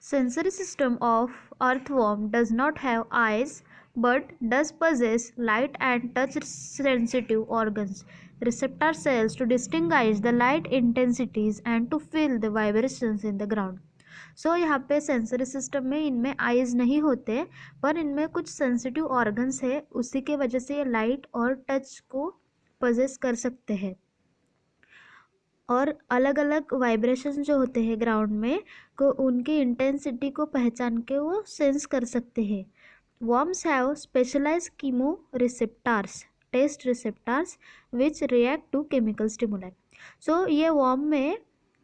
Sensory system of earthworm does not have eyes but does possess light and touch sensitive organs, receptor cells to distinguish the light intensities and to feel the vibrations in the ground. सो यहाँ पे sensory system में इनमें eyes नहीं होते पर इनमें कुछ sensitive organs है, उसी के वजह से ये लाइट और टच को पोजेस कर सकते हैं और अलग अलग वाइब्रेशन जो होते हैं ग्राउंड में को उनकी इंटेंसिटी को पहचान के वो सेंस कर सकते हैं. Worms have specialised chemoreceptors taste receptors which react to chemical stimuli. So ये वर्म में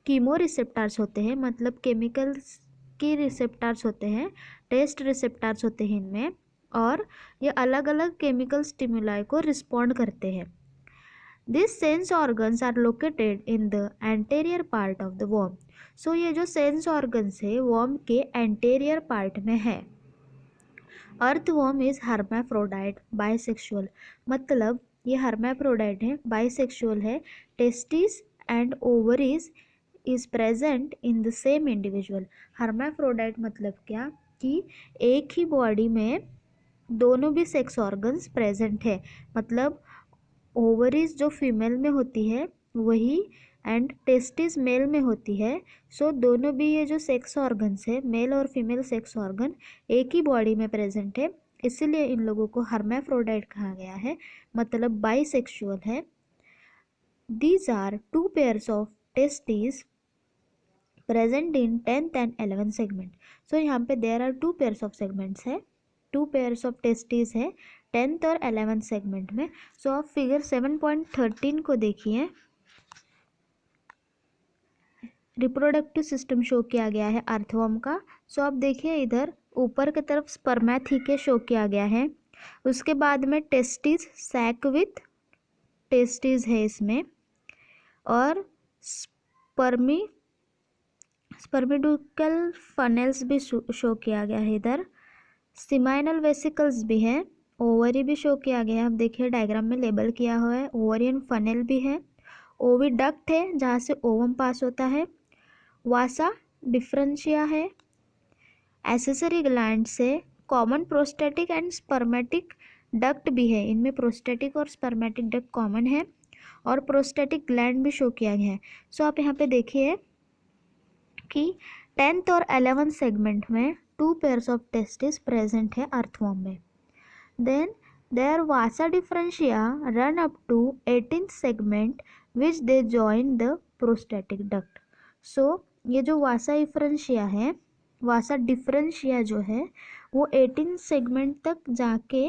कीमो रिसेप्टार्स होते हैं, मतलब केमिकल्स की रिसेप्टार्स होते हैं, टेस्ट रिसेप्टार्स होते हैं इनमें, और ये अलग अलग केमिकल स्टिमुलाई को रिस्पॉन्ड करते हैं. These sense organs are located in the anterior part of the worm. So ये जो सेंस ऑर्गन्स है वर्म के एंटेरियर पार्ट में है. अर्थवर्म इज हर्माफ्रोडाइट बाइसेक्सुअल, मतलब ये हर्माफ्रोडाइट है, बाइसेक्सुअल है. Testis and ovaries is present in the same individual. Hermaphrodite मतलब क्या कि एक ही बॉडी में दोनों भी सेक्स ऑर्गन्स प्रेजेंट है, मतलब ओवरीज जो फीमेल में होती है वही एंड टेस्टिस मेल में होती है. सो दोनों भी ये जो सेक्स ऑर्गन्स है, मेल और फीमेल सेक्स ऑर्गन एक ही बॉडी में प्रेजेंट है, इसीलिए इन लोगों को हर्माफ्रोडाइट कहा गया है, मतलब बाइसेक्सुअल है. These are two pairs of testis present in 10th and 11th segment. So यहाँ पे there are two pairs of segments है, टू पेयर्स ऑफ टेस्टिस है 10th और 11th सेगमेंट में. सो आप फिगर 7.13 को देखिए, रिप्रोडक्टिव सिस्टम शो किया गया है अर्थवर्म का. सो आप देखिए इधर ऊपर की तरफ स्पर्मैथिके शो किया गया है, उसके बाद में टेस्टिस सैक विथ टेस्टिस है इसमें, और स्पर्मिडुकल फनेल्स भी शो किया गया है इधर. सिमाइनल वेसिकल्स भी हैं, ओवरी भी शो किया गया है, आप देखिए डायग्राम में लेबल किया हुआ है. ओवरियन फनेल भी है, ओविडक्ट है जहाँ से ओवम पास होता है, वासा डिफरेंशिया है, एसेसरी ग्लैंड से common prostatic and spermatic duct भी है, इनमें प्रोस्टेटिक और स्पर्मेटिक डक्ट कॉमन है, और प्रोस्टेटिक ग्लैंड भी शो किया गया है. सो आप यहाँ पे देखिए कि 10th और 11th सेगमेंट में two pairs of testis present है अर्थवर्म में. Then there vasa deferentia run up to 18th segment which they join the prostatic duct. So ये जो वासा डिफरेंशिया है, वासा डिफरेंशिया जो है वो 18th सेगमेंट तक जाके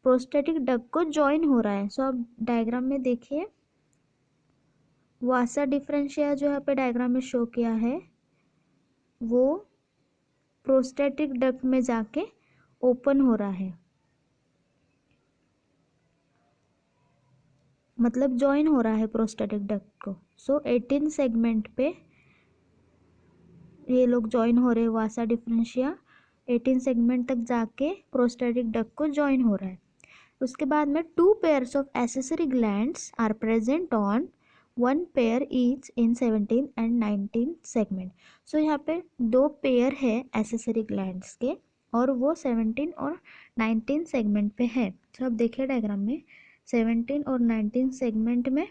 प्रोस्टेटिक डक्ट को जॉइन हो रहा है. सो आप डायग्राम में देखिए वासा डिफरेंशिया जो यहाँ पे डायग्राम में शो किया है वो प्रोस्टेटिक डक्ट में जाके ओपन हो रहा है, मतलब जॉइन हो रहा है प्रोस्टेटिक डक्ट को. सो 18 सेगमेंट पे ये लोग जॉइन हो रहे हैं, वासा डिफरेंशिया 18 सेगमेंट तक जाके प्रोस्टेटिक डक्ट को जॉइन हो रहा है. उसके बाद में two pairs of accessory glands are present on one pair each in 17 and 19 segment. So यहाँ पे दो पेयर है एसेसरी ग्लैंड्स के और वो 17 और 19 सेगमेंट पे है. तो आप देखिए डायग्राम में 17 और 19 सेगमेंट में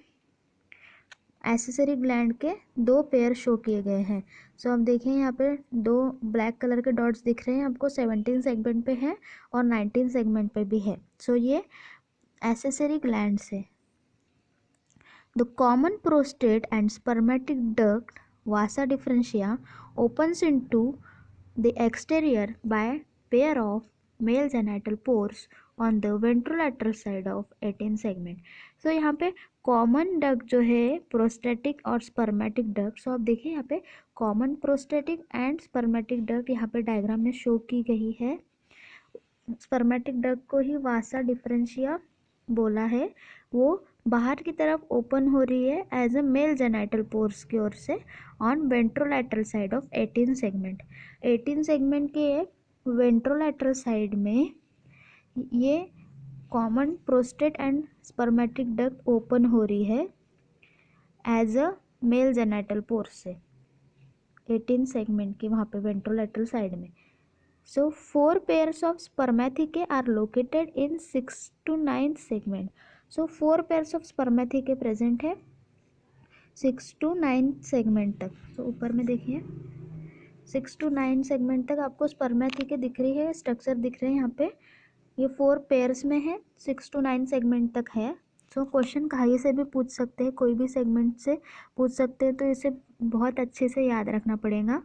एसेसरी ग्लैंड के दो पेयर शो किए गए हैं. सो आप देखिए यहाँ पे दो ब्लैक कलर के डॉट्स दिख रहे हैं आपको, 17 सेगमेंट पे है और 19 सेगमेंट पे भी है. सो ये एसेसरी ग्लैंड्स है. The common prostate and spermatic duct vasa differentia opens into the exterior by pair of male genital pores on the ventrolateral side of 18 segment. So यहाँ पे कॉमन डक्ट जो है प्रोस्टेटिक और स्पर्मेटिक डक्ट, सो आप देखिए यहाँ पे common prostatic and spermatic duct यहाँ पे डायग्राम में शो की गई है. स्पर्मेटिक डक्ट को ही वासा डिफरेंशिया बोला है, वो बाहर की तरफ ओपन हो रही है as a male genital pores की ओर से on ventrolateral side of 18 segment. 18 segment के वेंट्रोलैटरल साइड में ये common prostate and spermatic duct open हो रही है as a male genital pores से. 18 सेगमेंट की वहाँ पे वेंट्रोलेटरल साइड में। So 4 pairs of spermathecae are located in 6 to 9 segment. So 4 pairs of spermathecae present है 6 to 9 सेगमेंट तक। सो ऊपर में देखिए 6 to 9 सेगमेंट तक आपको स्पर्मेथिके दिख रही है, स्ट्रक्चर दिख रहे हैं यहाँ पे। ये 4 पेयर्स में है, 6 to 9 सेगमेंट तक है। सो क्वेश्चन कहीं से भी पूछ सकते हैं, कोई भी सेगमेंट से पूछ सकते हैं, तो इसे बहुत अच्छे से याद रखना पड़ेगा।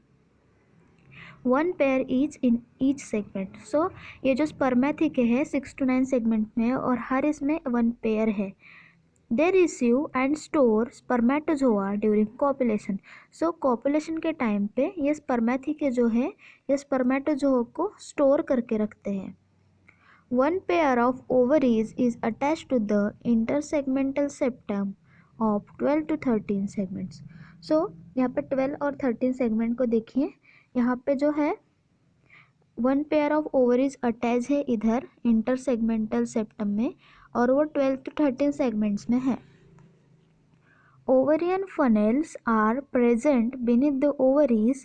1 pair each in each segment. So ये जो स्पर्मेथिके है 6 to 9 सेगमेंट में है और हर इसमें 1 पेयर है। They receive and store spermatozoa during copulation. So copulation के टाइम पे ये स्पर्मेथिके जो है ये स्पर्मेटोजोआ को स्टोर करके रखते हैं। 1 pair of ovaries is attached to the intersegmental septum of 12 to 13 segments. So यहाँ पे 12 और 13 सेगमेंट को देखिए, यहाँ पे जो है 1 pair of ovaries अटैच है इधर इंटरसेगमेंटल सेप्टम में और वो 12 to 13 सेगमेंट्स में है। Ovarian funnels are present beneath the ovaries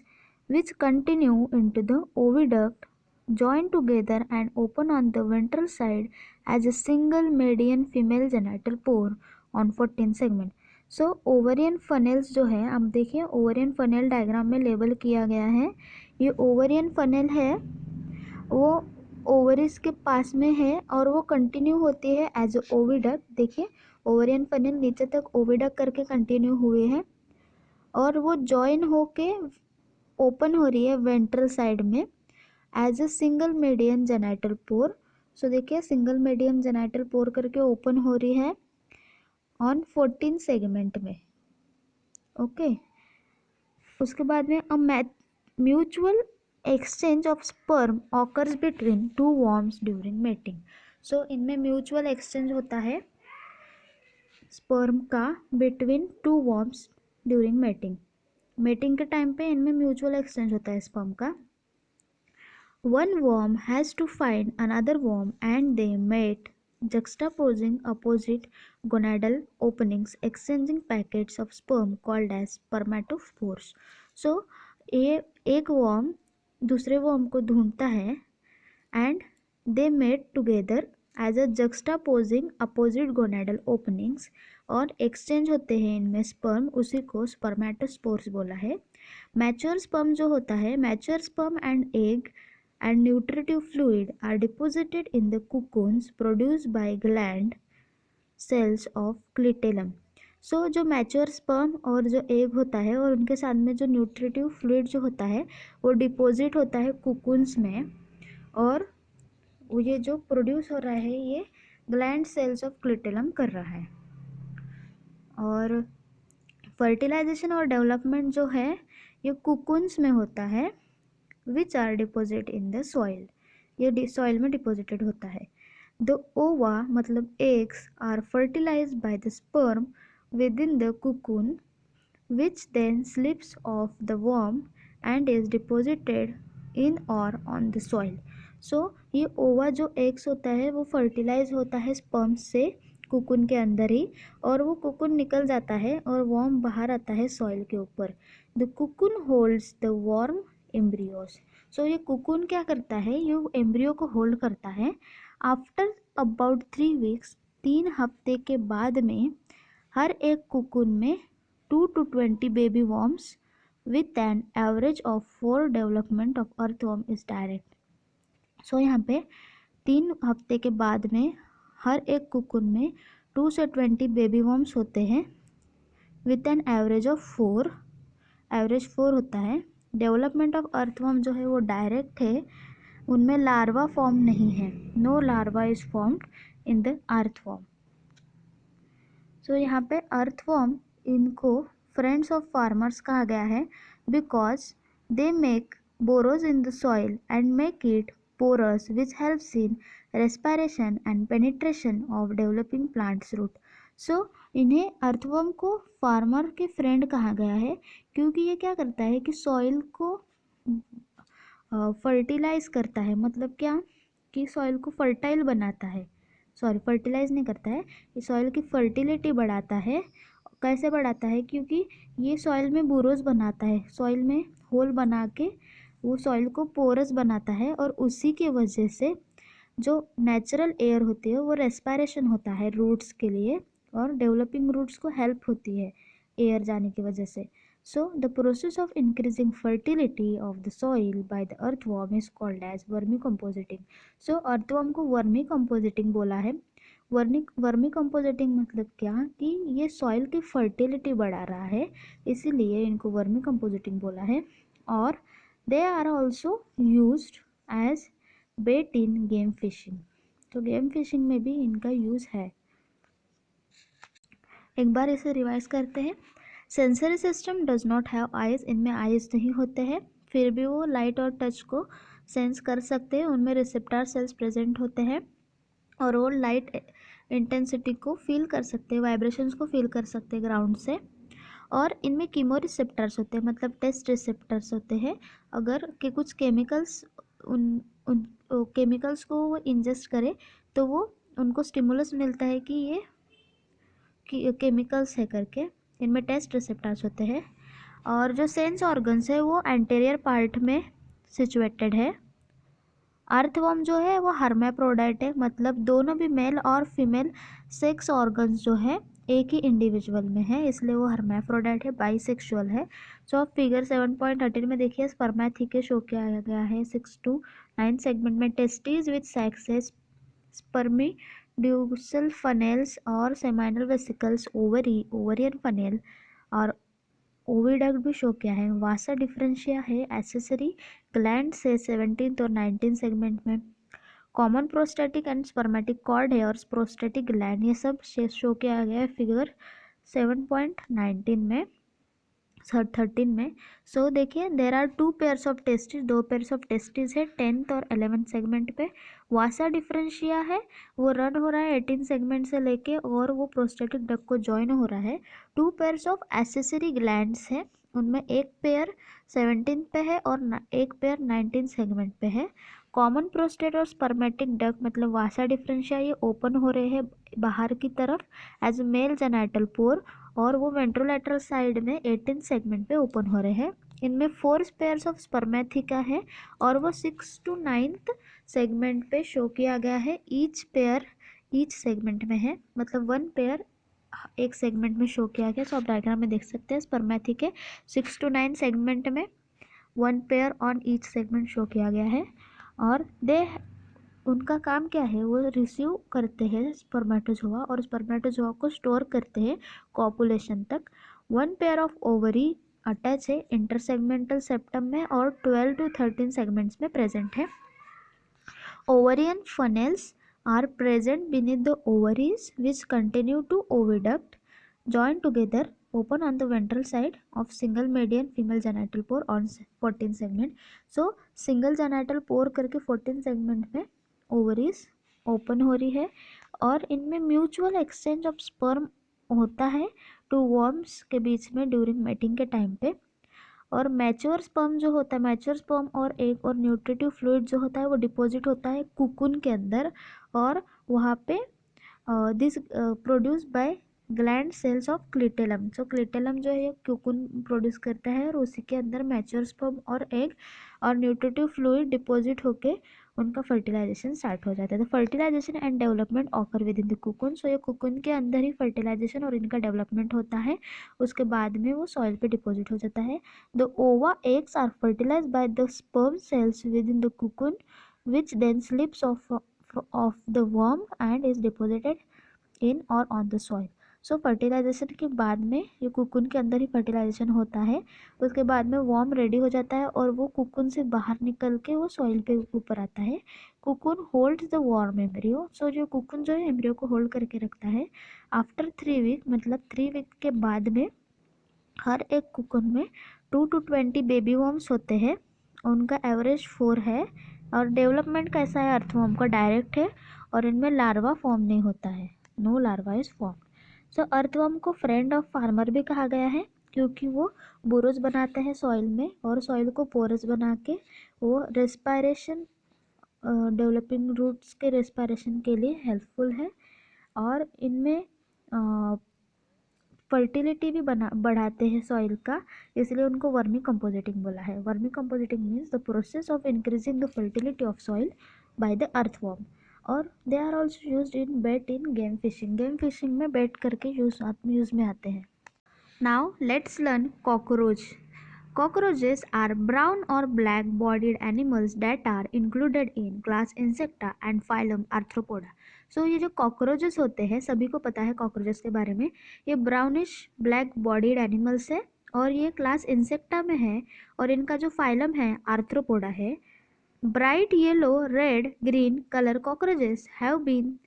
which continue into the oviduct, join together and open on the ventral side as a single median female genital pore on 14 segment. So ovarian funnels जो है आप देखिए ovarian funnel diagram में label किया गया है। ये ovarian funnel है वो ओवरीज के पास में है और वो कंटिन्यू होती है एज ओविडक्ट। देखिए ओवरियन फनल नीचे तक ओविडक्ट करके कंटिन्यू हुए हैं और वो जॉइन होके ओपन हो रही है वेंट्रल साइड में as a single median genital pore. So देखिए सिंगल मीडियम जेनाइटल पोर करके ओपन हो रही है ऑन 14 सेगमेंट में। ओके उसके बाद में a mutual exchange of sperm occurs between 2 worms during mating. So इनमें म्यूचुअल एक्सचेंज होता है स्पर्म का between 2 worms during mating. Mating के टाइम पे इनमें म्यूचुअल एक्सचेंज होता है स्पर्म का। 1 worm has to find another worm and they mate, juxtaposing opposite gonadal openings, exchanging packets of sperm called as spermatophores. So ये एक worm दूसरे worm को ढूंढता है and they mate together as a juxtaposing opposite gonadal openings और exchange होते हैं इनमें स्पर्म, उसी को स्पर्मेटोस्पोर्स बोला है। मैच्योर स्पर्म जो होता है mature sperm and egg and nutritive fluid are deposited in the cocoons produced by gland cells of clitellum. So जो मैच्योर स्पर्म और जो एग होता है और उनके साथ में जो न्यूट्रिटिव फ्लूइड जो होता है वो डिपॉजिट होता है कुकुन्स में और ये जो प्रोड्यूस हो रहा है ये ग्लैंड सेल्स ऑफ क्लिटेलम कर रहा है। और फर्टिलाइजेशन और डेवलपमेंट जो है ये कुकुन्स में होता है which are deposited in the soil. ये सॉइल में डिपॉजिटेड होता है। The ova मतलब eggs are fertilized by the sperm within the cocoon which then slips off the worm and is deposited in or on the soil. So ये ओवा जो eggs होता है वो फर्टिलाइज होता है स्पर्म से कुकुन के अंदर ही और वो कुकुन निकल जाता है और वॉर्म बाहर आता है सॉइल के ऊपर। The cocoon holds the worm embryos. So ये कुकुन क्या करता है ये एम्ब्रियो को होल्ड करता है। आफ्टर अबाउट 3 वीक्स 3 हफ्ते के बाद में हर एक कुकुन में 2 to 20 baby worms with an average of 4 development of earthworm is direct. So यहाँ पे 3 हफ्ते के बाद में हर एक कुकुन में 2 से 20 बेबी वॉर्म्स होते हैं with an average of 4। Average 4 होता है। डेवलपमेंट ऑफ अर्थवॉर्म जो है वो डायरेक्ट है, उनमें लार्वा फॉर्म नहीं है। No larva is formed in the earthworm. So यहाँ पे अर्थवॉर्म इनको फ्रेंड्स ऑफ फार्मर्स कहा गया है because they make burrows in the soil and make it porous which helps in respiration and penetration of developing plants root. So इन्हें earthworm को farmer के friend कहा गया है क्योंकि ये क्या करता है कि सॉइल को फर्टिलाइज करता है। मतलब क्या कि सॉइल को फर्टाइल बनाता है, सॉरी फर्टिलाइज नहीं करता है, ये सॉइल की फर्टिलिटी बढ़ाता है कैसे बढ़ाता है, क्योंकि ये सॉइल में बुरोज बनाता है, सॉइल में होल बना के वो सॉइल को पोरस बनाता है, और उसी के वजह से जो नेचुरल एयर होती है वो रेस्पिरेशन होता है रूट्स के लिए, और डेवलपिंग रूट्स को हेल्प होती है एयर जाने की वजह से. So the process of increasing fertility of the soil by the earthworm is called as vermicomposting. So earthworm को वर्मी कंपोजिटिंग बोला है. वर्मी कंपोजिटिंग मतलब क्या, कि ये सॉइल की फर्टिलिटी बढ़ा रहा है, इसीलिए इनको वर्मी कंपोजिटिंग बोला है. और they are also used as bait in game fishing. तो गेम फिशिंग में भी इनका यूज़ है. एक बार इसे रिवाइज करते हैं. Sensory system does not have eyes, इनमें आइज नहीं होते हैं, फिर भी वो लाइट और टच को सेंस कर सकते हैं. उनमें रिसेप्टर सेल्स प्रेजेंट होते हैं और वो लाइट इंटेंसिटी को फील कर सकते हैं, वाइब्रेशंस को फील कर सकते हैं ग्राउंड से. और इनमें कीमो रिसेप्टर्स होते हैं, मतलब टेस्ट रिसेप्टर्स होते हैं. अगर के कुछ केमिकल्स उन उन केमिकल्स को वो इंजेस्ट करे तो वो उनको स्टिमुलस मिलता है कि ये केमिकल्स है करके. इनमें टेस्ट रिसेप्टर्स होते हैं. और जो सेंस ऑर्गन्स है वो एंटीरियर पार्ट में सिचुएटेड है. अर्थवर्म जो है वो हर्माफ्रोडाइट है, मतलब दोनों भी मेल और फीमेल सेक्स ऑर्गन्स जो है एक ही इंडिविजुअल में है, इसलिए वो हर्माफ्रोडाइट है, बाइसेक्सुअल है. सो आप फिगर 7.13 में देखिए स्पर्मेथिके शो किया गया है 6 to 9 सेगमेंट में. Testis with sacs, spermiducal funnels और सेमाइनल वेसिकल्स, ओवरियन फनेल और ओविडक्ट भी शो किया है. वासा डिफरेंशिया है एसेसरी ग्लैंड से 17 और 19 सेगमेंट में. Common prostatic and spermatic cord है और प्रोस्टेटिक ग्लैंड, ये सब शो किया गया है फिगर 7.19 में 13 में. सो देखिए there are 2 pairs of testis, 2 pairs of testis है 10th और 11th सेगमेंट पे. वासा डिफरेंशिया है वो रन हो रहा है 18 सेगमेंट से लेके और वो प्रोस्टेटिक डक्ट को ज्वाइन हो रहा है. 2 पेयर्स ऑफ एसेसरी ग्लैंड्स है, उनमें एक पेयर 17 पे है और एक पेयर 19 सेगमेंट पे है. कॉमन प्रोस्टेट और स्पर्मेटिक डक्ट मतलब वासा डिफरेंशिया ये ओपन हो रहे हैं बाहर की तरफ एज मेल जेनाइटल पोर, और वो वेंट्रोलैटरल साइड में 18 सेगमेंट पे ओपन हो रहे हैं. इनमें 4 पेयर्स ऑफ स्पर्मेथिका है और वो 6 to 9th सेगमेंट पे शो किया गया है. ईच पेयर ईच सेगमेंट में है, मतलब 1 पेयर एक सेगमेंट में शो किया गया. सो आप डायग्राम में देख सकते हैं स्पर्मेथिके 6 to 9 सेगमेंट में 1 pair on each segment show किया गया है. और उनका काम क्या है, वो रिसीव करते हैं स्पर्मेटोजोआ और स्पर्मेटोजोआ को स्टोर करते हैं कॉपुलेशन तक. 1 पेयर ऑफ ओवरी अटैच है इंटरसेगमेंटल सेप्टम में और 12 to 13 सेगमेंट्स में प्रेजेंट है. Ovarian funnels are present beneath the ovaries which continue to oviduct joined together open on the ventral side of single median female genital pore on 14 segment. So single genital pore करके 14 segment में ovaries open हो रही है और इनमें mutual exchange of sperm होता है to worms के बीच में ड्यूरिंग मेटिंग के टाइम पे. और मैच्योर स्पर्म जो होता है, मैच्योर स्पर्म और एक और न्यूट्रिटिव फ्लूइड जो होता है वो डिपॉजिट होता है कुकुन के अंदर, और वहाँ पे this produce by gland cells of clitellum. So clitellum जो है कुकुन प्रोड्यूस करता है और उसी के अंदर मैच्योर स्पर्म और एग और न्यूट्रिटिव फ्लूइड डिपॉजिट होके उनका फर्टिलाइजेशन स्टार्ट हो जाता है. तो fertilization and development occur within the cocoon. So ये कुकुन के अंदर ही फर्टिलाइजेशन और इनका डेवलपमेंट होता है, उसके बाद में वो सॉइल पे डिपॉजिट हो जाता है. The ova eggs are fertilized by the sperm cells within the cocoon which then slips of the worm and is deposited in or on the soil. So fertilization के बाद में ये cocoon के अंदर ही fertilisation होता है, उसके बाद में वॉर्म रेडी हो जाता है और वो कुकुन से बाहर निकल के वो सॉइल पे ऊपर आता है. Cocoon holds the worm embryo. So जो कुकुन जो है एम्ब्रियो को होल्ड करके रखता है. आफ्टर 3 वीक मतलब 3 वीक के बाद में हर एक कुकुन में 2 to 20 बेबी वॉर्म्स होते हैं, उनका एवरेज 4 है. और डेवलपमेंट कैसा है, अर्थवर्म का डायरेक्ट है और इनमें लार्वा फॉर्म नहीं होता है, no larva is form. So earthworm को फ्रेंड ऑफ फार्मर भी कहा गया है क्योंकि वो बुरोज बनाते हैं सॉइल में और सॉइल को पोरस बना के वो रेस्पायरेशन डेवलपिंग रूट्स के रेस्पायरेशन के लिए हेल्पफुल है. और इनमें फर्टिलिटी भी बढ़ाते हैं सॉइल का, इसलिए उनको वर्मी कंपोजिटिंग बोला है। Vermi composting means the process of increasing the fertility of soil by the earthworm. और they are also use in bait in game fishing. Game fishing में बेट करके यूज में आते हैं। Now let's learn cockroach. Cockroaches are brown or black bodied animals that are included in class Insecta and phylum Arthropoda. So ये जो cockroaches होते हैं, सभी को पता है कॉकरोचेस के बारे में, ये ब्राउनिश ब्लैक बॉडीड एनिमल्स है और ये क्लास इंसेक्टा में है और इनका जो फाइलम है आर्थ्रोपोडा है। Bright yellow, red, green colour cockroaches have been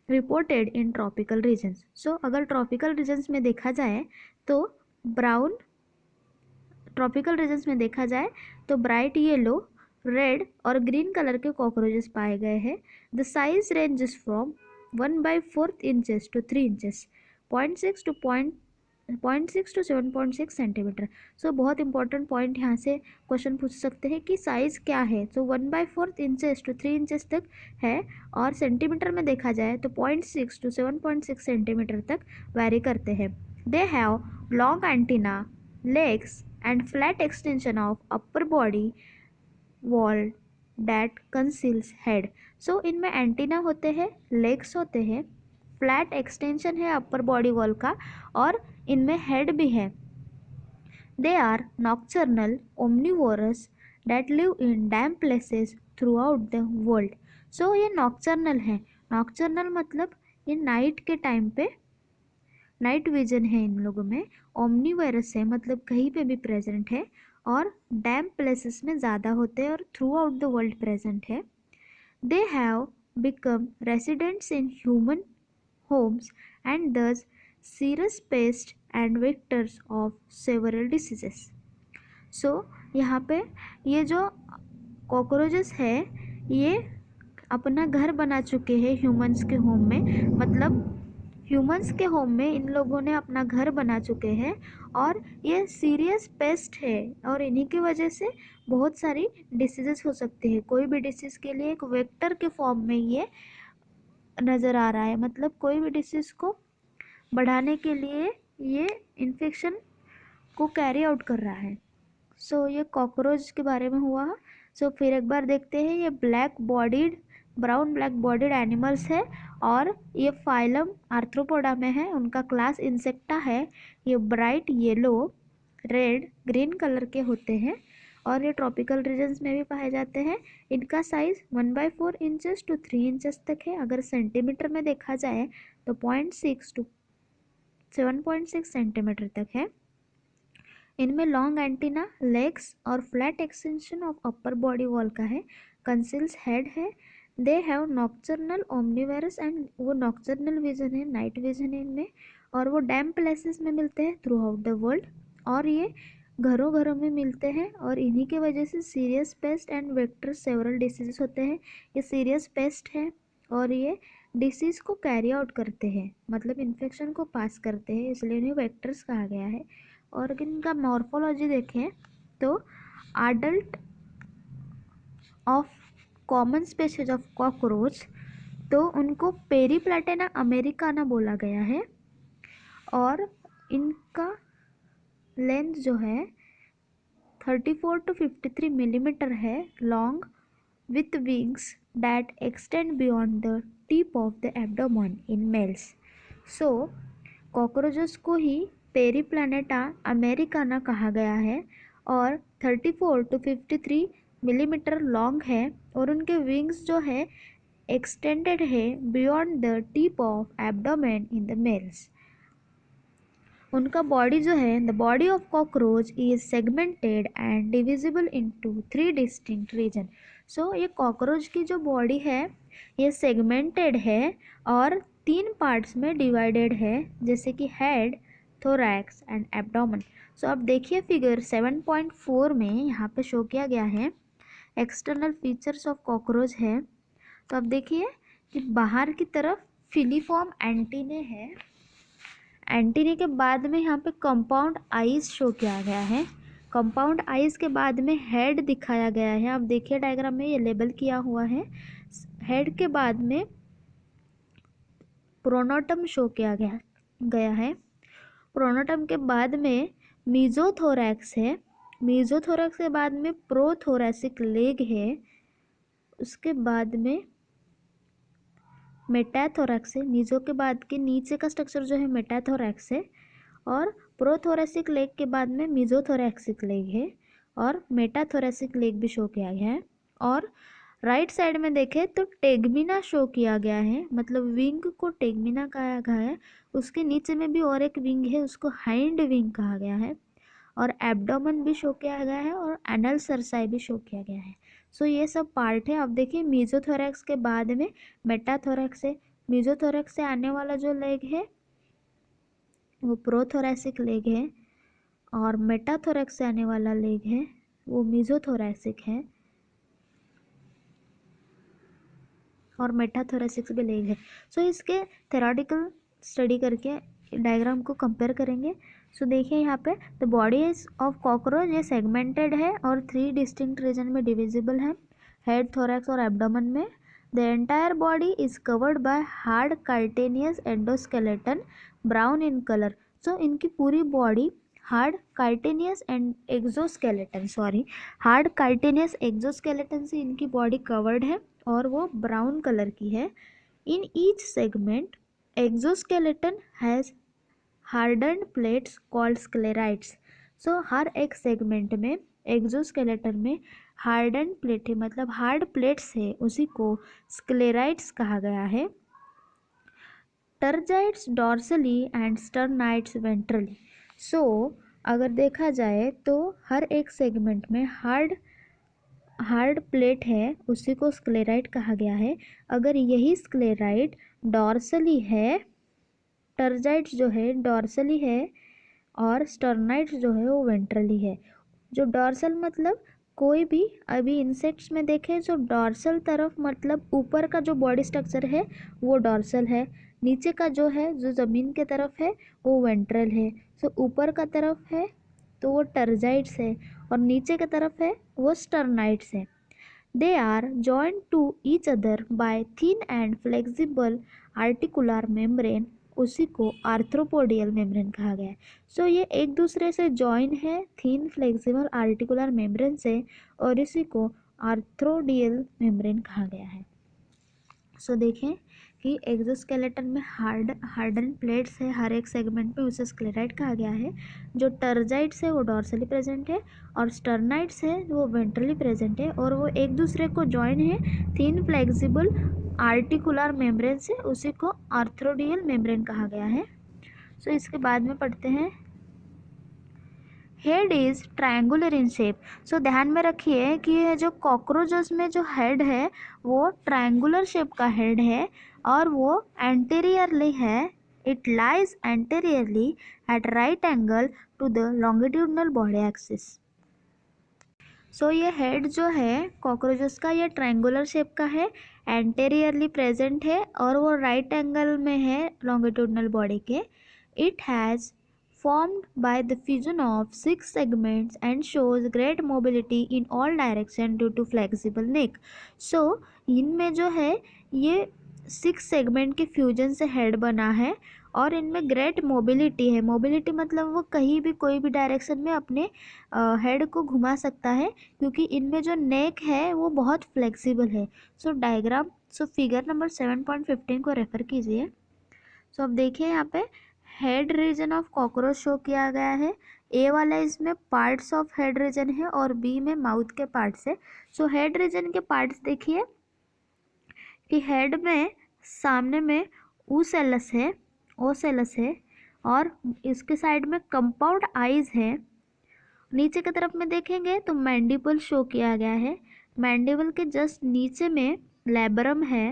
reported in tropical regions. So अगर ट्रॉपिकल रीजन्स में देखा जाए तो ट्रॉपिकल रीजन्स में देखा जाए तो ब्राइट येलो, रेड और ग्रीन कलर के कॉकरोचेस पाए गए हैं। The size ranges from 1/4 inches to 3 inches, 0.6 to 7.6 centimetre. So बहुत इंपॉर्टेंट पॉइंट यहाँ से क्वेश्चन पूछ सकते हैं कि साइज़ क्या है। तो 1/4 इंचेस टू 3 इंचेस तक है और सेंटीमीटर में देखा जाए तो 0.6 टू 7.6 सेंटीमीटर तक वेरी करते हैं। They have long antenna, legs and flat extension of upper body wall that conceals head. So इनमें एंटीना होते हैं, लेग्स होते हैं, फ्लैट एक्सटेंशन है अपर बॉडी वॉल का और इनमें हेड भी है। They are nocturnal omnivorous that live in damp places throughout the world. So ये नॉक्चर्नल है। नॉक्चर्नल मतलब ये नाइट के टाइम पे नाइट विजन है इन लोगों में। ओमनीवायरस है मतलब कहीं पे भी प्रेजेंट है और डैम्प प्लेसेस में ज़्यादा होते हैं और throughout the world present है। They have become residents in human homes and thus serious pest and vectors of several diseases. So यहाँ पे ये जो कॉकरोचेस है ये अपना घर बना चुके हैं ह्यूमंस के होम में, मतलब ह्यूमंस के होम में इन लोगों ने अपना घर बना चुके हैं और ये सीरियस पेस्ट है और इन्हीं की वजह से बहुत सारी डिसीजेस हो सकती है। कोई भी डिसीज़ के लिए एक वेक्टर के फॉर्म में ये नज़र आ रहा है, मतलब कोई भी डिसीज़ को बढ़ाने के लिए ये इन्फेक्शन को कैरी आउट कर रहा है। सो ये कॉकरोच के बारे में हुआ। सो फिर एक बार देखते हैं, ये ब्राउन ब्लैक बॉडीड एनिमल्स है और ये फाइलम आर्थ्रोपोडा में है, उनका क्लास इंसेक्टा है। ये bright yellow, red, green colour के होते हैं और ये ट्रॉपिकल रीजन्स में भी पाए जाते हैं। इनका साइज़ 1/4 इंचेस टू 3 इंचेस तक है। अगर सेंटीमीटर में देखा जाए तो 0.6 टू 7.6 सेंटीमीटर तक है। इनमें लॉन्ग एंटीना, लेग्स और flat extension of upper body wall का है। कंसील्स हेड है। दे हैव नॉक्चर्नल ओमनीवेरस एंड वो नॉक्चर्नल विजन है, नाइट विजन है इनमें और वो डैम्प प्लेसेस में मिलते हैं थ्रू आउट द वर्ल्ड और ये घरों घरों में मिलते हैं और इन्हीं की वजह से serious pest and vector several diseases होते हैं। ये सीरियस पेस्ट है और ये डिसीज़ को कैरी आउट करते हैं, मतलब इन्फेक्शन को पास करते हैं, इसलिए इन्हें वेक्टर्स कहा गया है। और इनका मॉर्फोलॉजी देखें तो adult of common species of cockroach तो उनको पेरीप्लैटेना अमेरिकाना बोला गया है और इनका लेंथ जो है 34 to 53 मिलीमीटर है long, with wings that extend beyond the tip of the abdomen in males. So cockroaches को ही पेरीप्लैनेटा अमेरिकाना कहा गया है और 34 to 53 मिलीमीटर लॉन्ग है और उनके विंग्स जो है एक्सटेंडेड है beyond the tip of abdomen in the males. उनका बॉडी जो है, the body of cockroach is segmented and divisible into 3 distinct region. So ये कॉकरोच की जो बॉडी है ये सेगमेंटेड है और 3 पार्ट्स में डिवाइडेड है, जैसे कि हेड, थोरैक्स एंड एब्डोमेन। सो अब देखिए फिगर 7.4 में यहाँ पे शो किया गया है एक्सटर्नल फीचर्स ऑफ कॉकरोच है। तो अब देखिए कि बाहर की तरफ फिलीफॉर्म एंटीने है, एंटीने के बाद में यहाँ पे कंपाउंड आइज शो किया गया है। कंपाउंड आइज के बाद में हेड दिखाया गया है। आप देखिए डायग्राम में ये लेबल किया हुआ है। हेड के बाद में प्रोनोटम शो किया गया है। प्रोनोटम के बाद में मीजोथोरैक्स है, मीजोथोरैक्स के बाद में प्रोथोरैसिक लेग है, उसके बाद में मेटाथोरैक्स है, मीजो के बाद के नीचे का स्ट्रक्चर जो है मेटाथोरैक्स है, और प्रोथोरैसिक लेग के बाद में मीजोथोरैक्सिक लेग है, और मेटाथोरैसिक लेग भी शो किया गया है। और राइट साइड में देखें तो टेगमिना शो किया गया है, मतलब विंग को टेगमिना कहा गया है। उसके नीचे में भी और एक विंग है, उसको हाइंड विंग कहा गया है, और एब्डोमेन भी शो किया गया है, और एनल सरसाई भी शो किया गया है। सो ये सब पार्ट है। अब देखिए मीजोथोरैक्स के बाद में मेटाथोरैक्स है, मीजोथोरैक्स से आने वाला जो लेग है वो प्रोथोरैसिक लेग है, और मेटाथोरैक्स से आने वाला लेग है वो मीजोथोरैसिक है, और मेटाथोरैसिक भी लेग है। सो इसके थेरोटिकल स्टडी करके डायग्राम को कंपेयर करेंगे। सो देखिए यहाँ पे the body is of cockroach ये सेगमेंटेड है और 3 डिस्टिंक्ट रीजन में डिविजिबल है, हेड, थोरैक्स और एब्डोमेन में। The entire body is covered by hard chitinous endoskeleton brown in colour. So इनकी पूरी body hard chitinous and hard chitinous exoskeleton से इनकी बॉडी कवर्ड है और वो ब्राउन कलर की है। In each segment exoskeleton has hardened plates called sclerites. So हर एक सेगमेंट में एक्सोस्केलेटन में हार्डन्ड प्लेट है, मतलब हार्ड प्लेट्स है, उसी को स्क्लेराइड्स कहा गया है। टर्जाइड्स डॉर्सली एंड स्टर्नाइड्स वेंट्रली। सो अगर देखा जाए तो हर एक सेगमेंट में हार्ड प्लेट है, उसी को स्क्लेराइड कहा गया है। अगर यही स्क्लेराइड डॉर्सली है, टर्जाइड्स जो है डॉर्सली है और स्टर्नाइड्स जो है वो वेंट्रली है। जो डॉर्सल मतलब कोई भी अभी इंसेक्ट्स में देखें तो डॉर्सल तरफ मतलब ऊपर का जो बॉडी स्ट्रक्चर है वो डॉर्सल है, नीचे का जो है जो ज़मीन के तरफ है वो वेंट्रल है। सो ऊपर का तरफ है तो वो टर्जाइड्स है और नीचे की तरफ है वो स्टर्नाइड्स है। They are joined to each other by thin and flexible articular membrane, उसी को आर्थ्रोपोडियल मेम्ब्रेन कहा गया है। सो ये एक दूसरे से जॉइन है थिन फ्लेक्सिबल आर्टिकुलर मेम्ब्रेन से, और इसी को आर्थ्रोडियल मेम्ब्रेन कहा गया है। सो देखें कि एक्सोस्केलेटन में हार्डन प्लेट्स है हर एक सेगमेंट में, उसे स्क्लेराइड कहा गया है। जो टर्जाइड्स है वो डॉर्सली प्रेजेंट है और स्टर्नाइड्स है वो वेंट्रली प्रेजेंट है, और वो एक दूसरे को जॉइन है थिन फ्लेक्सिबल आर्टिकुलर मेम्ब्रेन से, उसी को आर्थ्रोडियल मेम्ब्रेन कहा गया है। सो इसके बाद में पढ़ते हैं head is triangular in shape. So ध्यान में रखिए कि ये जो कॉकरोचेस में जो हेड है वो ट्रायंगुलर शेप का हेड है और वो एंटीरियरली है, it lies anteriorly at right angle to the longitudinal body axis. So ये हेड जो है कॉकरोचेस का ये ट्रायंगुलर शेप का है, एंटीरियरली प्रेजेंट है और वो राइट एंगल में है लॉन्गिट्यूडनल बॉडी के। It has formed by the fusion of 6 segments and shows great mobility in all direction due to flexible neck. So इनमें जो है ये 6 सेगमेंट के फ्यूजन से हेड बना है और इनमें ग्रेट मोबिलिटी है। मोबिलिटी मतलब वो कहीं भी कोई भी डायरेक्शन में अपने हेड को घुमा सकता है, क्योंकि इनमें जो नेक है वो बहुत फ्लेक्सिबल है। सो फिगर नंबर 7.15 को रेफर कीजिए। सो अब देखिए यहाँ पे head region of cockroach show किया गया है। ए वाला इसमें पार्ट्स ऑफ हेड रीजन है और बी में माउथ के पार्ट्स है। सो हेड रीजन के पार्ट्स देखिए कि हेड में सामने में ओसेलस है और इसके साइड में कंपाउंड आइज है। नीचे की तरफ में देखेंगे तो मैंडिबल शो किया गया है। मैंडिबल के जस्ट नीचे में लैब्रम है,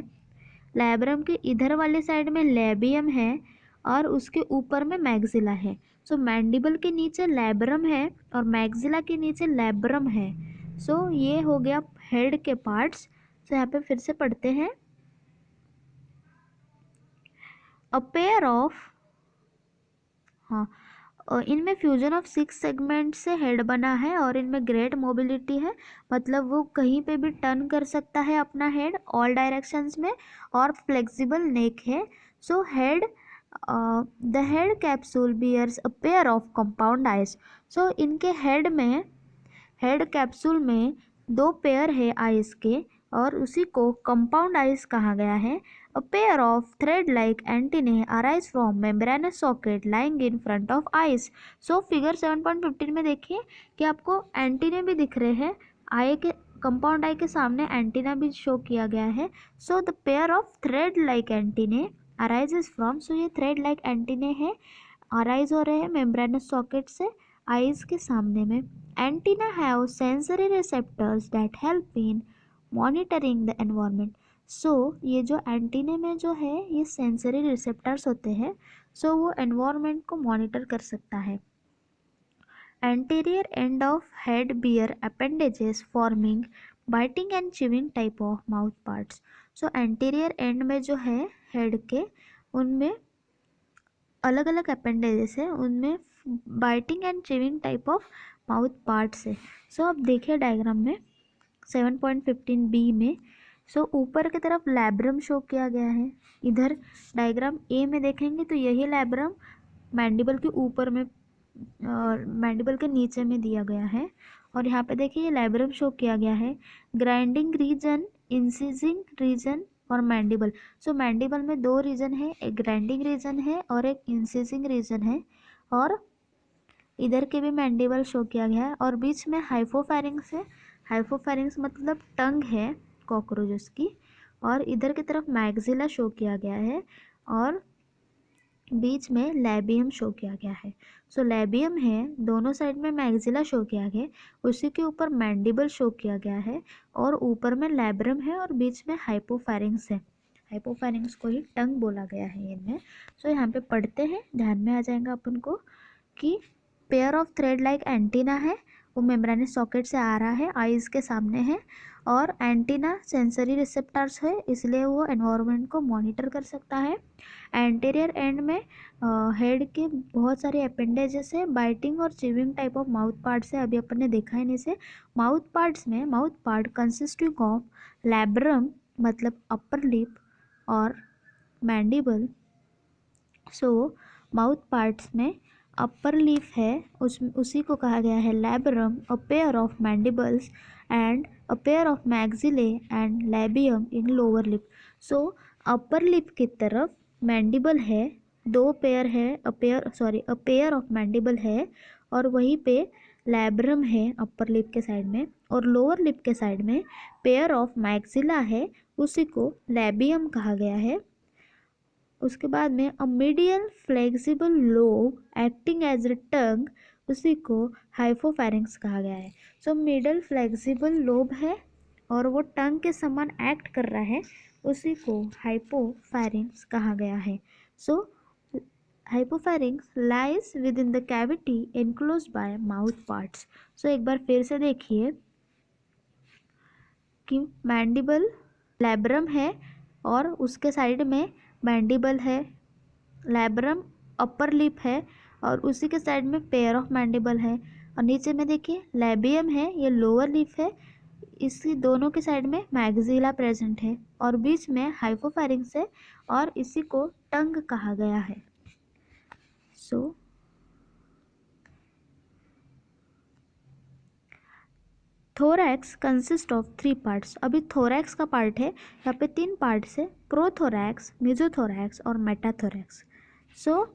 लैब्रम के इधर वाली साइड में लेबियम है और उसके ऊपर में मैग्जिला है। सो मैंडिबल के नीचे लैब्रम है और मैग्जिला के नीचे लैब्रम है। सो ये हो गया हेड के पार्ट्स। सो यहाँ पे फिर से पढ़ते हैं अ पेयर ऑफ, इनमें फ्यूजन ऑफ 6 सेगमेंट से हेड बना है और इनमें ग्रेट मोबिलिटी है, मतलब वो कहीं पे भी टर्न कर सकता है अपना हेड ऑल डायरेक्शंस में, और फ्लेक्सिबल नेक है। So head the head capsule bears a pair of compound eyes. So इनके हेड कैप्सूल में दो पेयर है आइज के और उसी को कंपाउंड आइज कहा गया है। A pair of thread like antennae arise from membranes socket lying in front of eyes. So figure 7.15 में देखिए कि आपको एंटीने भी दिख रहे हैं, आई के कंपाउंड आई के सामने एंटीना भी शो किया गया है। So the pair of thread like antennae arises from, so ये थ्रेड लाइक एंटीने है, अराइज हो रहे हैं मेम्ब्रेनस सॉकेट से आइज के सामने में। Antenna have sensory receptors that help in monitoring the environment. So ये जो एंटीने में जो है ये सेंसरी रिसेप्टर्स होते हैं, सो वो एनवायरनमेंट को मॉनिटर कर सकता है। Anterior end of head bear appendages forming biting and chewing type of mouth parts. So anterior end में जो है head के उनमें अलग अलग अपेंडेजेस है, उनमें biting and chewing type of mouth parts है। सो अब देखिए डायग्राम में 7.15 में, सो ऊपर की तरफ लैब्रम शो किया गया है। इधर डायग्राम ए में देखेंगे तो यही लैब्रम मैंडिबल के ऊपर में और मैंडिबल के नीचे में दिया गया है। और यहाँ पे देखिए ये लैब्रम शो किया गया है, ग्राइंडिंग रीजन, इंसिजिंग रीजन और मैंडिबल। सो मैंडिबल में दो रीजन है, एक ग्राइंडिंग रीजन है और एक इंसिजिंग रीजन है, और इधर के भी मैंडिबल शो किया गया है। और बीच में हाइपोफैरिंग्स है, हाइपोफैरिंग्स मतलब टंग है कॉकरोचेस की, और इधर की तरफ मैक्सिला शो किया गया है और बीच में लैबियम शो किया गया है। सो लैबियम है, दोनों साइड में मैक्सिला शो किया गया, उसी के ऊपर मैंडिबल शो किया गया है और ऊपर में लैब्रम है और बीच में हाइपोफैरिंग्स है। हाइपोफैरिंग्स को ही टंग बोला गया है इनमें। सो यहाँ पे पढ़ते हैं, ध्यान में आ जाएगा अपन को कि pair of thread like antenna है, वो मेम्ब्रेनस सॉकेट से आ रहा है, आइज के सामने है, और एंटीना सेंसरी रिसेप्टर्स है इसलिए वो एनवायरनमेंट को मॉनिटर कर सकता है। एंटीरियर एंड में हेड के बहुत सारे अपेंडेजेस है, बाइटिंग और chewing type of mouth parts है, अभी अपन ने देखा है इसे। माउथ पार्ट्स में mouth part consisting of labrum मतलब अपर लिप और मैंडिबल। सो माउथ पार्ट्स में अपर लिप है, उसी को कहा गया है labrum, a pair of mandibles and a pair of maxillae and लैबियम in lower lip. So upper lip की तरफ मैंडिबल है, दो पेयर है, अ पेयर ऑफ मैंडिबल है, और वहीं पे लैब्रम है अपर लिप के साइड में, और लोअर लिप के साइड में पेयर ऑफ मैक्सिला है, उसी को लैबियम कहा गया है। उसके बाद में a medial flexible lobe acting as a tongue, उसी को हाइपोफैरिंग्स कहा गया है। सो मिडल फ्लेक्सिबल लोब है और वो टंग के समान एक्ट कर रहा है, उसी को हाइपोफैरिंग्स कहा गया है। So hypopharynx lies within the cavity enclose by mouth parts. So एक बार फिर से देखिए कि मैंडिबल लैब्रम है और उसके साइड में मैंडिबल है, लैब्रम अपर लिप है और उसी के साइड में पेयर ऑफ मैंडिबल है, और नीचे में देखिए लैबियम है, ये लोअर लिप है, इसी दोनों के साइड में मैक्सिला प्रेजेंट है और बीच में हाइपोफैरिंग्स है और इसी को टंग कहा गया है। सो थोरैक्स कंसिस्ट ऑफ 3 पार्ट्स। अभी थोरैक्स का पार्ट है, यहाँ पे 3 पार्ट्स है, प्रोथोरैक्स, मेसोथोरैक्स और मेटाथोरैक्स। सो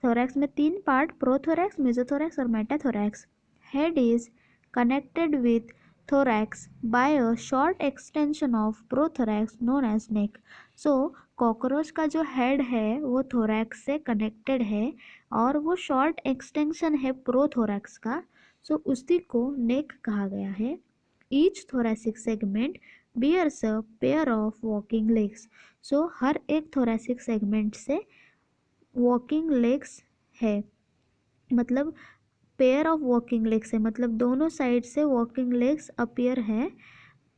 थोरैक्स में 3 पार्ट, प्रोथोरैक्स, मेसोथोरैक्स और metathorax. Head is connected with thorax by a short extension of prothorax known as neck. So cockroach का जो हेड है वो थोरैक्स से कनेक्टेड है और वो शॉर्ट एक्सटेंशन है प्रोथोरैक्स का, सो उसी को नेक कहा गया है। Each thoracic segment bears a pair of walking legs. So हर एक thoracic segment से walking legs है, मतलब पेयर ऑफ वॉकिंग लेग्स है, मतलब दोनों साइड से वॉकिंग लेग्स अपीयर है,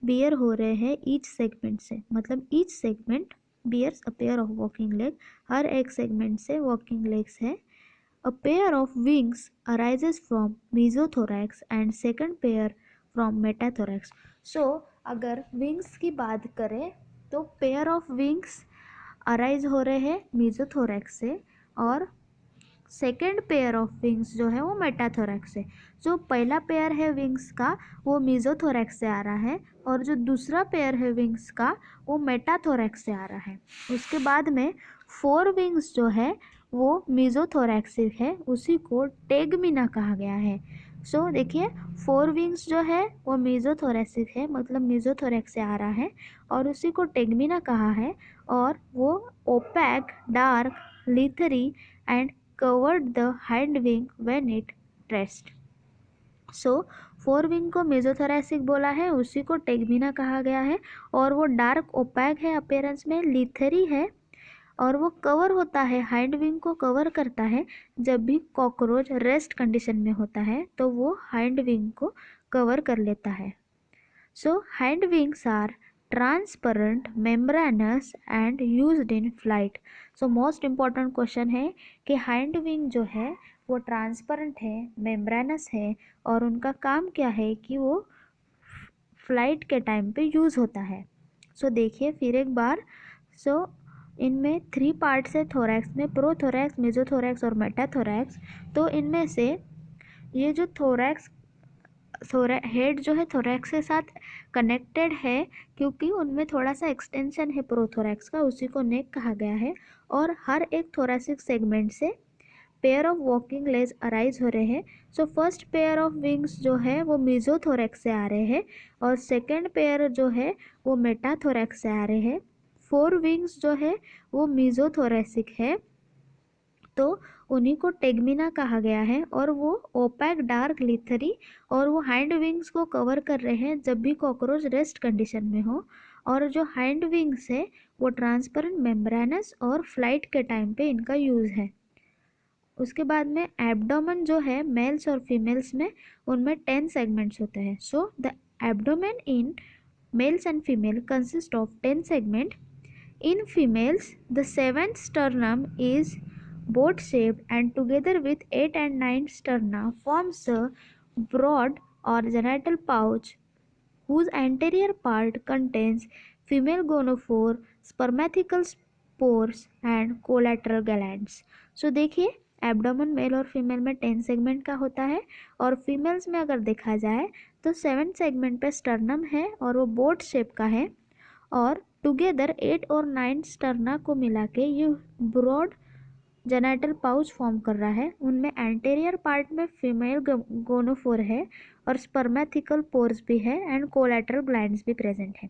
बियर हो रहे हैं ईच सेगमेंट से, मतलब each segment bears a pair of walking leg, हर एक सेगमेंट से वॉकिंग लेग्स है। A pair of wings arises from mesothorax and second pair from metathorax. So अगर विंग्स की बात करें तो पेयर ऑफ विंग्स अराइज हो रहे हैं मीजोथोरैक्स से और सेकेंड पेयर ऑफ विंग्स जो है वो मेटाथोरैक्स है। जो पहला पेयर है विंग्स का वो मीजोथोरैक्स से आ रहा है और जो दूसरा पेयर है विंग्स का वो मेटाथोरैक्स से आ रहा है। उसके बाद में 4 विंग्स जो है वो मीजोथोरैक्सिक है, उसी को टेगमिना कहा गया है। सो देखिए 4 विंग्स जो है वो मीजोथोरैसिक है, मतलब मीजोथोरैक्स से आ रहा है और उसी को टेगमिना कहा है, और वो opaque, dark, leathery and covered the hind wing when it dressed. So 4 wing को मेजोथोरैसिक बोला है, उसी को टेगमिना कहा गया है और वो डार्क ओपैक है अपीयरेंस में, लिथरी है और वो कवर होता है, हाइंड विंग को कवर करता है। जब भी कॉकरोच रेस्ट कंडीशन में होता है तो वो हाइंड विंग को कवर कर लेता है। So hind wings are transparent, membranous and used in flight. So most important question है कि हाइंड विंग जो है वो ट्रांसपेरेंट है, मेम्ब्रेनस है और उनका काम क्या है कि वो फ्लाइट के टाइम पे यूज़ होता है। सो देखिए फिर एक बार। सो इनमें 3 पार्ट्स है थोरैक्स में, प्रोथोरैक्स, मेजोथोरैक्स और मेटाथोरैक्स। तो इनमें से ये जो थोरैक्स हेड जो है थोरैक्स के साथ कनेक्टेड है, क्योंकि उनमें थोड़ा सा एक्सटेंशन है प्रोथोरैक्स का, उसी को नेक कहा गया है। और हर एक थोरैसिक सेगमेंट से pair of walking legs arise हो रहे हैं। So first pair of wings जो है वो मीजोथोरैक्स से आ रहे हैं और सेकेंड पेयर जो है वो मेटाथोरैक्स से आ रहे हैं। 4 विंग्स जो है वो मीजोथोरैसिक है, तो उन्हीं को टेगमिना कहा गया है और वो ओपैक, डार्क, लिथरी और वो हाइंड विंग्स को कवर कर रहे हैं जब भी कॉकरोच रेस्ट कंडीशन में हो। और जो हाइंड विंग्स है वो ट्रांसपेरेंट, मेम्ब्रेनस और फ्लाइट के टाइम पे इनका यूज़ है। उसके बाद में एब्डोमेन जो है मेल्स और फीमेल्स में उनमें 10 सेगमेंट्स होते हैं। So the abdomen in males and female consist of 10 segment. In females, the 7th sternum is boat shaped and together with 8 and 9 sterna forms a broad or genital pouch whose anterior part contains female gonophore, spermatical spores and collateral glands. So देखिए abdomen mail और female में 10 segment का होता है और females में अगर देखा जाए तो 7 सेगमेंट पे स्टर्नम है और वो बोट शेप का है और टुगेदर 8 और 9 स्टर्ना को मिला के ये ब्रॉड जेनाइटल पाउच फॉर्म कर रहा है। उनमें एंटेरियर पार्ट में फीमेल गोनोफोर है और स्पर्मेथिकल पोर्स भी है एंड कोलैटरल ग्लैंड्स भी प्रेजेंट है।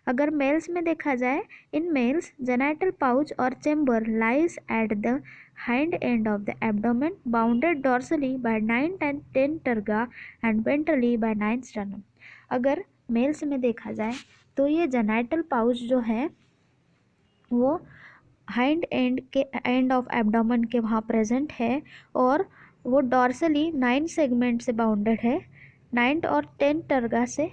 अगर मेल्स में देखा जाए, इन मेल्स जेनाइटल पाउच और chamber lies at the hind end of the abdomen bounded dorsally by 9 and 10 terga and ventrally by 9 sternum. अगर मेल्स में देखा जाए तो ये जेनाइटल पाउच जो है वो हाइंड एंड के एंड ऑफ एब्डोमेन के वहाँ प्रेजेंट है और वो डॉर्सली 9 सेगमेंट से बाउंडेड है, 9 और 10 टर्गा से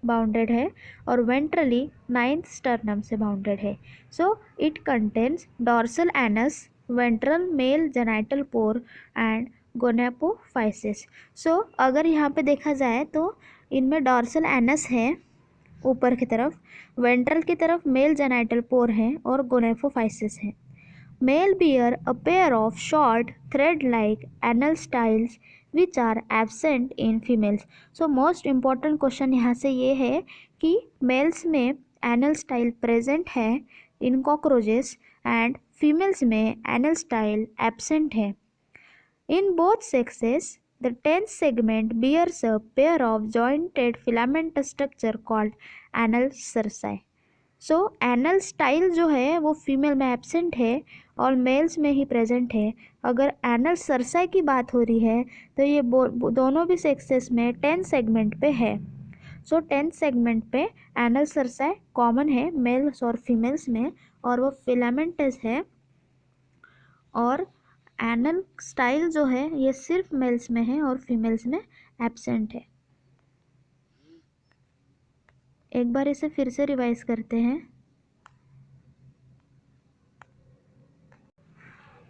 बाउंडेड है और वेंट्रली 9th स्टर्नम से बाउंडेड है। So it contains dorsal anus, ventral male genital pore and gonapophysis. So अगर यहाँ पे देखा जाए तो इनमें डॉर्सल एनस है ऊपर की तरफ, वेंट्रल की तरफ मेल जेनाइटल पोर है और गोनेपोफाइसिस है। Male bear a pair of short thread like anal styles which are absent in females. So most important question यहाँ से ये है कि मेल्स में एनल स्टाइल प्रेजेंट है इन कॉकरोचेस एंड फीमेल्स में एनल स्टाइल एब्सेंट है। In both sexes the 10th segment bears a pair of jointed filamentous structure called anal cerci. So anal style जो है वो फीमेल में एब्सेंट है और मेल्स में ही प्रेजेंट है। अगर एनल सरसाई की बात हो रही है तो ये दोनों भी सेक्सेस में 10 सेगमेंट पे है। सो 10 सेगमेंट पे एनल सरसाई कॉमन है मेल्स और फीमेल्स में और वो फिलामेंटस है, और एनल स्टाइल जो है ये सिर्फ मेल्स में है और फीमेल्स में एब्सेंट है। एक बार इसे फिर से रिवाइज करते हैं।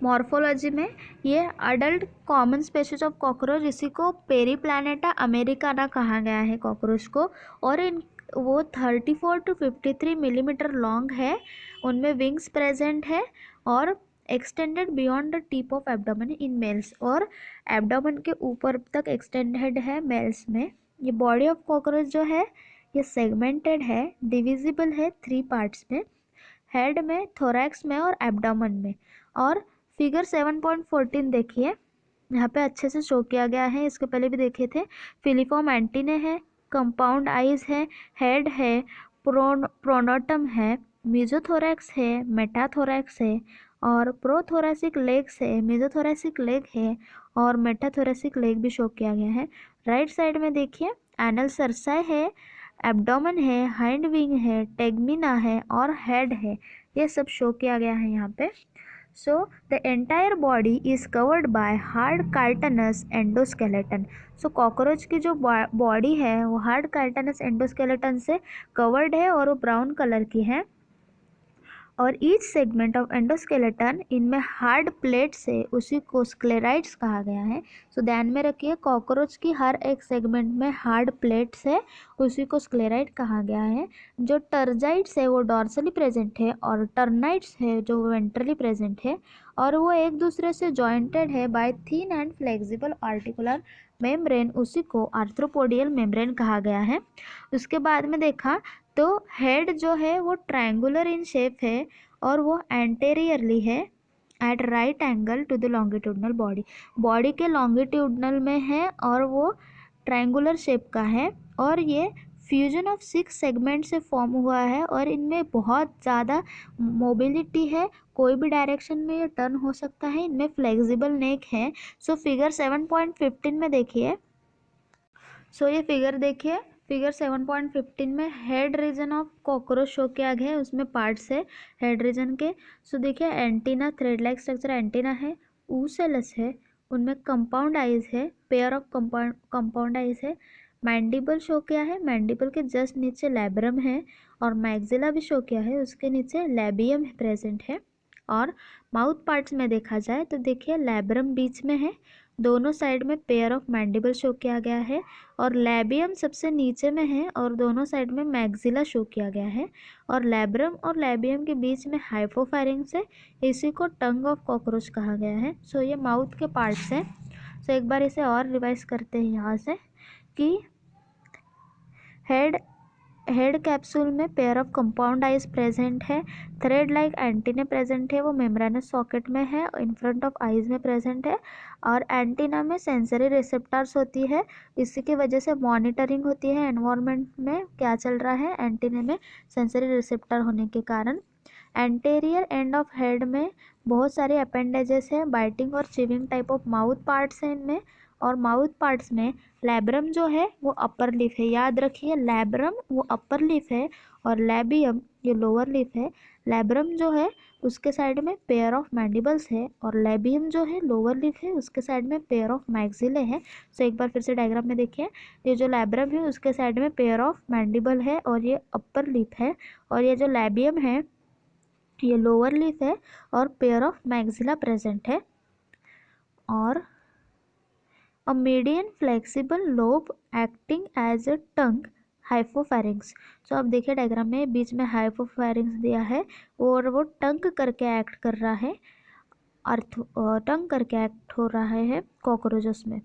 मॉर्फोलॉजी में ये adult common species of cockroach, इसी को पेरीप्लैनेटा अमेरिकाना कहा गया है कॉकरोच को, और इन वो 34 to 53 मिलीमीटर लॉन्ग है, उनमें विंग्स प्रेजेंट है और extended beyond the tip of abdomen in males, और एब्डोमेन के ऊपर तक एक्सटेंडेड है मेल्स में। ये बॉडी ऑफ कॉकरोच जो है ये सेगमेंटेड है, डिविजिबल है 3 पार्ट्स में, हेड में, थोरैक्स में और एब्डोमेन में। और फिगर 7.14 देखिए, यहाँ पे अच्छे से शो किया गया है, इसके पहले भी देखे थे। फिलीफॉर्म एंटीने है, कंपाउंड आइज है, हेड है, प्रोनोटम है, मीजोथोरैक्स है, मेटाथोरैक्स है और प्रोथोरैसिक लेग्स है, मीजोथोरैसिक लेग है और मेटाथोरैसिक लेग भी शो किया गया है। राइट साइड में देखिए एनल सरसाई है, एब्डोमेन है, हाइंड विंग है, टेगमिना है और हेड है, ये सब शो किया गया है यहाँ पे। So the entire body is covered by hard chitinous endoskeleton. So cockroach की जो बॉडी है वो हार्ड काइटनस एंडोस्केलेटन से कवर्ड है और वो ब्राउन कलर की है, और ईच सेगमेंट ऑफ एंडोस्केलेटन इनमें हार्ड प्लेट्स है, उसी को स्क्लेराइड्स कहा गया है। सो ध्यान में रखिए कॉकरोच की हर एक सेगमेंट में हार्ड प्लेट्स है, उसी को स्क्लेराइड कहा गया है। जो टर्जाइड्स है वो डॉर्सली प्रेजेंट है और टर्नाइड्स है जो वेंट्रली प्रेजेंट है, और वो एक दूसरे से जॉइंटेड है bye thin and flexible articular membrane, उसी को आर्थ्रोपोडियल मेम्ब्रेन कहा गया है। उसके बाद में देखा तो हेड जो है वो ट्रायंगुलर इन शेप है और वो एंटेरियरली है at right angle to the longitudinal body, body के लॉन्गिट्यूडनल में है और वो ट्रायंगुलर शेप का है, और ये फ्यूजन ऑफ 6 सेगमेंट से फॉर्म हुआ है और इनमें बहुत ज़्यादा मोबिलिटी है, कोई भी डायरेक्शन में ये टर्न हो सकता है, इनमें फ्लेक्सिबल नेक है। सो फिगर 7.15 में देखिए, सो ये फिगर देखिए, फिगर 7.15 में head region of cockroach show किया गया है, उसमें पार्ट्स है हेड रीजन के। सो देखिए antenna, thread like structure antenna है, ऊसेलस है, उनमें कंपाउंड आइज है, पेयर ऑफ कंपाउंड आइज है, मैंडिबल शो किया है, मैंडिबल के जस्ट नीचे लैब्रम है, और मैक्सिला भी शो किया है, उसके नीचे लैबियम प्रेजेंट है। और माउथ पार्ट्स में देखा जाए तो देखिए लैब्रम बीच में है, दोनों साइड में पेयर ऑफ मैंडिबल शो किया गया है, और लैबियम सबसे नीचे में है और दोनों साइड में मैक्सिला शो किया गया है, और लैब्रम और लैबियम के बीच में हाइपोफारिंग्स है, इसी को टंग ऑफ कॉकरोच कहा गया है। सो ये माउथ के पार्ट्स हैं। सो एक बार इसे और रिवाइज करते हैं यहाँ से कि हेड कैप्सूल में pair of compound eyes present है, थ्रेड लाइक एंटीना प्रेजेंट है, वो मेम्ब्रेनस सॉकेट में है, इन फ्रंट ऑफ आइज में प्रेजेंट है, और एंटीना में सेंसरी रिसेप्टर्स होती है, इसी की वजह से मॉनिटरिंग होती है एनवायरनमेंट में क्या चल रहा है, एंटीना में सेंसरी रिसेप्टर होने के कारण। एंटेरियर एंड ऑफ हेड में बहुत सारे अपेंडेजेस है, बाइटिंग और chewing type of mouth parts हैं इनमें, और माउथ पार्ट्स में लैब्रम जो है वो अपर लिप है, याद रखिए लैब्रम वो अपर लिप है और लैबियम ये लोअर लिप है। लैब्रम जो है उसके साइड में पेयर ऑफ मैंडिबल्स है, और लैबियम जो है लोअर लिप है, उसके साइड में पेयर ऑफ मैक्सिले है। सो एक बार फिर से डायग्राम में देखिए, ये जो लैब्रम है उसके साइड में पेयर ऑफ मैंडिबल है और ये अपर लिप है, और ये जो लैबियम है ये लोअर लिप है और पेयर ऑफ मैक्सिला प्रेजेंट है, और a median flexible lobe acting as a tongue हाइपोफैरिंग्स। तो अब देखिए डायग्राम में बीच में हाइपोफैरिंग्स दिया है और वो टंग करके एक्ट कर रहा है, टंग करके एक्ट हो रहा है कॉकरोचस में।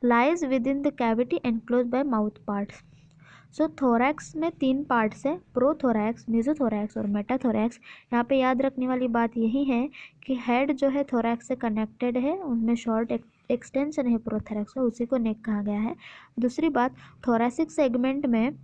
Lies within the cavity enclose by mouth parts. So thorax में 3 पार्ट्स है, प्रोथोरैक्स, मेसोथोरैक्स और मेटाथोरैक्स। यहाँ पे याद रखने वाली बात यही है कि हेड जो है थोरैक्स से कनेक्टेड है, उनमें शॉर्ट एक्सटेंशन है प्रोथोरैक्स का, उसी को नेक कहा गया है। दूसरी बात, थोरैसिक सेगमेंट में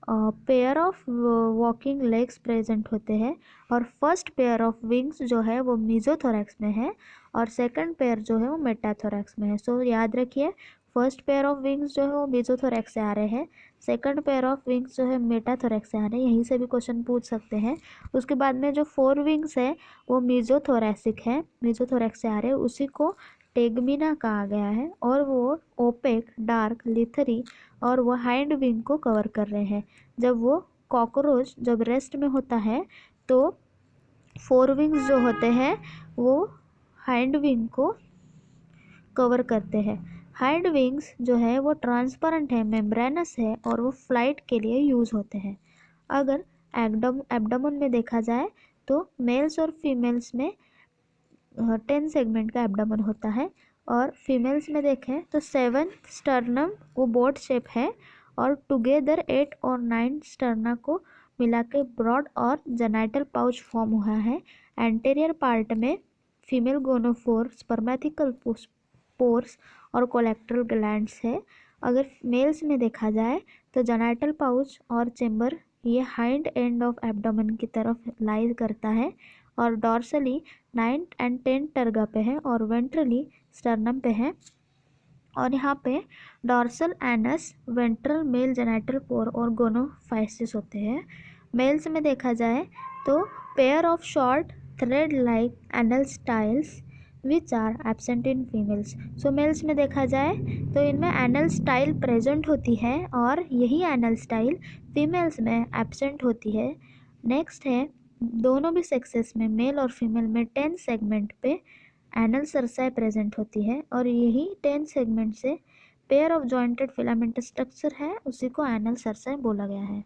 pair of walking legs present होते हैं, और फर्स्ट पेयर ऑफ विंग्स जो है वो मीजोथोरैक्स में है और सेकंड पेयर जो है वो मेटाथोरैक्स में है। सो याद रखिए फर्स्ट पेयर ऑफ विंग्स जो है वो मीजोथोरैक्स से आ रहे हैं, सेकंड पेयर ऑफ विंग्स जो है मेटाथोरैक्स से आ रहे हैं, यहीं से भी क्वेश्चन पूछ सकते हैं। उसके बाद में जो 4 विंग्स है वो मीजोथोरैसिक है, मीजोथोरैक्स से आ रहे हैं, उसी को टेगमिना कहा गया है, और वो ओपेक, डार्क, लिथरी और वो हाइंड विंग को कवर कर रहे हैं। जब वो कॉकरोच जब रेस्ट में होता है तो 4 विंग्स जो होते हैं वो हाइंड विंग को कवर करते हैं। हाइंड विंग्स जो है वो ट्रांसपेरेंट है, मेम्ब्रेनस है और वो फ्लाइट के लिए यूज़ होते हैं। अगर एब्डोमेन में देखा जाए तो मेल्स और फीमेल्स में 10 सेगमेंट का एब्डोमेन होता है। और फीमेल्स में देखें तो 7 स्टर्नम वो बोट शेप है और टुगेदर 8 और 9 स्टर्ना को मिला के ब्रॉड और जेनाइटल पाउच फॉर्म हुआ है। एंटीरियर पार्ट में फीमेल गोनोफोर, स्पर्मेथिकल पोर्स और कोलेक्टरल ग्लैंड्स है। अगर मेल्स में देखा जाए तो जेनाइटल पाउच और चेम्बर ये हाइंड एंड ऑफ एब्डोमेन की तरफ लाई करता है और डॉर्सली 9 एंड 10 टर्गा पे है और वेंट्रली स्टर्नम पे है। और यहाँ पे dorsal anus, ventral male genital pore और गोनोफाइसिस होते हैं। मेल्स में देखा जाए तो pair of short thread like anal styles which are absent in females. So males में देखा जाए तो इनमें एनल स्टाइल प्रेजेंट होती है और यही एनल स्टाइल फीमेल्स में एब्सेंट होती है। नेक्स्ट है दोनों भी सेक्सेस में मेल और फीमेल में 10 सेगमेंट पे एनल सरसाई प्रेजेंट होती है और यही 10 सेगमेंट से pair of jointed filamentous structure है, उसी को एनल सरसाई बोला गया है।